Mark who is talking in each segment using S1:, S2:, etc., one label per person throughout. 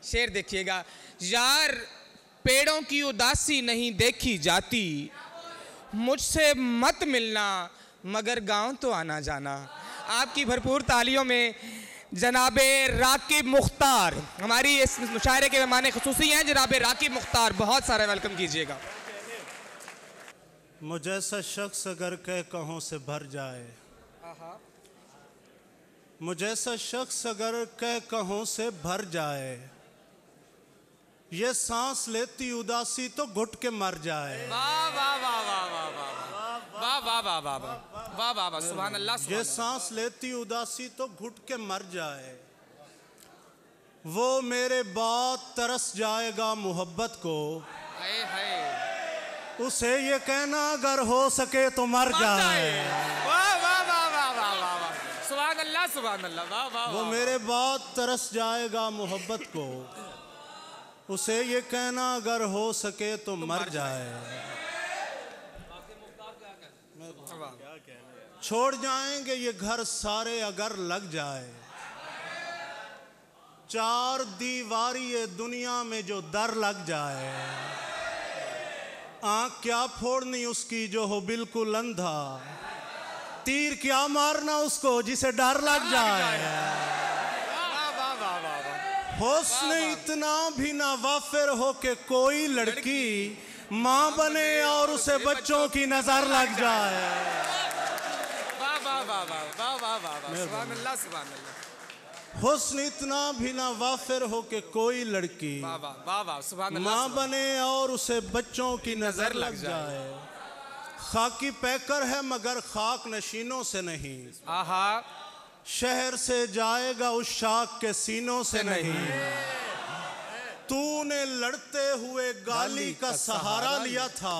S1: शेर देखिएगा। यार पेड़ों की उदासी नहीं देखी जाती, मुझसे मत मिलना मगर गांव तो आना जाना। आपकी भरपूर तालियों में जनाबे राकिब मुख्तार, हमारी इस मुशायरे के मेहमान खुसूसी हैं जनाबे राकिब मुख्तार, बहुत सारा वेलकम कीजिएगा।
S2: मुझैसा शख्स अगर कहों से भर जाए, मुझैसा शख्स अगर कहों से भर जाए, ये सांस लेती उदासी तो घुट के मर जाए।
S1: वाह वाह वाह वाह वाह वाह वाह वाह वाह वाह वाह वाह, सुभान अल्लाह।
S2: ये सांस लेती उदासी तो घुट के मर जाए, वो मेरे बाद तरस जाएगा मोहब्बत को,
S1: हाय हाय,
S2: उसे ये कहना अगर हो सके तो मर जाए।
S1: वाह वाह वाह वाह वाह वाह, सुभान अल्लाह सुभान अल्लाह, वाह वाह।
S2: वो मेरे बाद तरस जाएगा मोहब्बत को, उसे ये कहना अगर हो सके तो मर जाए। छोड़ जाएंगे ये घर सारे अगर लग जाए, चार दीवारी ये दुनिया में जो दर लग जाए, आँख क्या फोड़नी उसकी जो हो बिल्कुल अंधा, तीर क्या मारना उसको जिसे डर लग जाए। हुस्न इतना भी ना वाफिर हो के कोई लड़की माँ बने और उसे बच्चों की नजर लग जाए।
S1: वाह वाह वाह वाह वाह वाह, सुभान अल्लाह सुभान अल्लाह।
S2: हुस्न इतना भी ना वाफिर हो के कोई लड़की
S1: वाह वाह वाह वाह, सुभान अल्लाह।
S2: माँ बने और उसे बच्चों की नजर लग जाए। खाकी पैकर है मगर खाक नशीनों से नहीं,
S1: आहा,
S2: शहर से जाएगा उस शाख के सीनों से नहीं। तूने लड़ते हुए गाली का सहारा लिया था,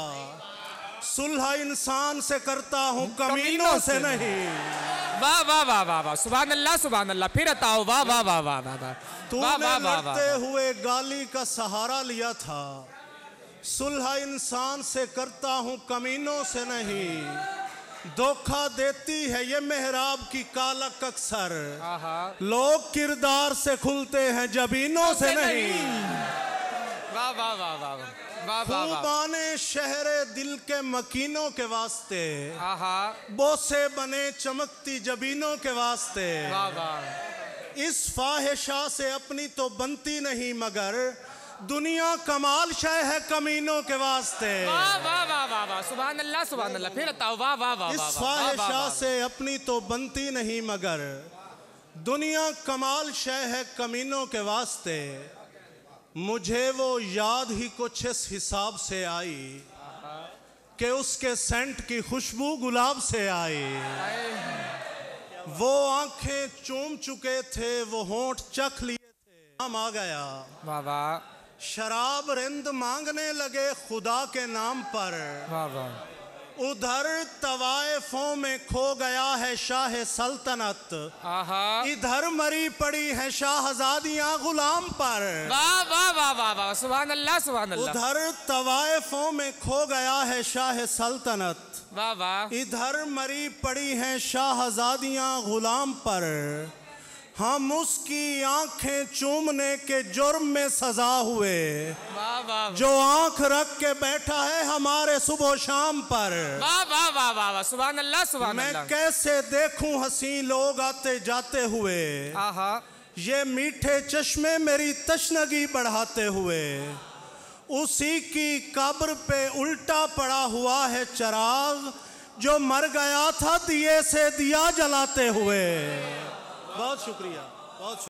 S2: सुलह इंसान से करता हूँ कमीनों से नहीं।
S1: वाह वाह वाह वाह वाह, सुभान अल्लाह सुभान अल्लाह। फिर बताओ, वाह वाह वाह वाह वाह।
S2: तूने लड़ते हुए गाली का सहारा लिया था, सुलह इंसान से करता हूँ कमीनों से नहीं। धोखा देती है ये मेहराब की कालक अक्सर, लोग किरदार से खुलते हैं जबीनों से नहीं।
S1: वाह वाह वाह वाह वाह,
S2: खूबाने शहरे दिल के मकीनों के वास्ते, बोसे बने चमकती जबीनों के वास्ते।
S1: वाह वाह,
S2: इस फाहिशा से अपनी तो बनती नहीं मगर दुनिया कमाल शय है कमीनों के वास्ते।
S1: वाह वाह वाह वाह वाह, सुभान अल्लाह सुभान अल्लाह। फिर बताओ, वाह वाह वाह।
S2: इस फाहिशा से अपनी तो बनती नहीं मगर दुनिया कमाल शय है कमीनों के वास्ते। मुझे वो याद ही कुछ इस हिसाब से आई कि उसके सेंट की खुशबू गुलाब से आई। वो आंखें चूम चुके थे, वो होंठ चख लिए थे, नाम आ गया।
S1: वाह वाह,
S2: शराब रिंद मांगने लगे खुदा के नाम पर।
S1: वाह वाह,
S2: उधर तवाइफों में खो गया है शाह सल्तनत, इधर मरी पड़ी है शाहजादियां गुलाम पर।
S1: वाह वाह वाह वाह वाह, सुभान अल्लाह सुभान अल्लाह।
S2: उधर तवाइफों में खो गया है शाह सल्तनत,
S1: वाह वाह,
S2: इधर मरी पड़ी हैं शाहजादियां गुलाम पर। हम उसकी आंखें चूमने के जुर्म में सजा हुए,
S1: वाह वाह,
S2: जो आंख रख के बैठा है हमारे सुबह शाम पर।
S1: वाह वाह वाह वाह वाह, सुभान अल्लाह सुभान अल्लाह।
S2: मैं कैसे देखूं हंसी लोग आते जाते हुए, ये मीठे चश्मे मेरी तशनगी बढ़ाते हुए। उसी की कब्र पे उल्टा पड़ा हुआ है चराग, जो मर गया था दिए से दिया जलाते हुए। बहुत शुक्रिया, बहुत शुक्रिया।